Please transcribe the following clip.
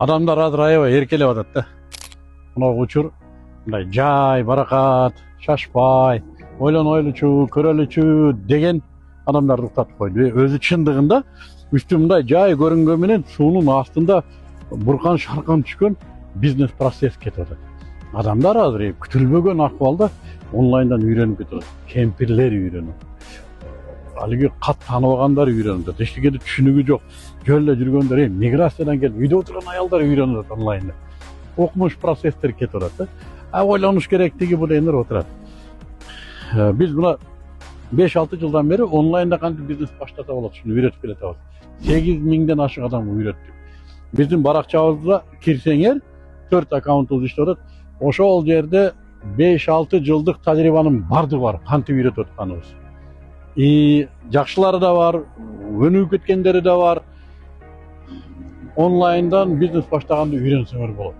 Адамдар азыр аябай эркелеп атат да. Мына учур мындай жай, баракат, шашпай, ойлонойлучу, көрөлүчү деген адамдарды уктатып койду. Өзү чындыгында үстү мындай жай көрүнгөн менен суунун астында буркан шаркан түшкөн бизнес процесс кетип атат. Адамдар азыр күтүлбөгөн акыбалда онлайндан үйрөнүп кетип атат. Кемпирлер үйрөнүп, алиги кат тааныбагандар үйрөнүп атат. Эчтекеди түшүнүгү жок, жөн эле жүргөндөр, миграциядан келип үйдө отурган аялдар үйрөнүп атат онлайнда. Окумуш процесстер кетип атат да. Ойлонуш керек, тиги бул энер отурат. Биз мына 5-6 жылдан бери онлайнда кантип бизнес баштата болот ушуну үйрөтүп келатабыз. 8000ден ашык адамга үйрөттүк. Биздин баракчабызда кирсеңер 4 аккаунтубуз иштеп атат. Ошол жерде 5-6 жылдык тажрыйбанын бардыгы бар, кантип үйрөтүп атканыбыз. Жакшылары да бар, өнүгүп кеткендери да бар. Онлайндан бизнес баштаганды үйрөнсөңөр болот.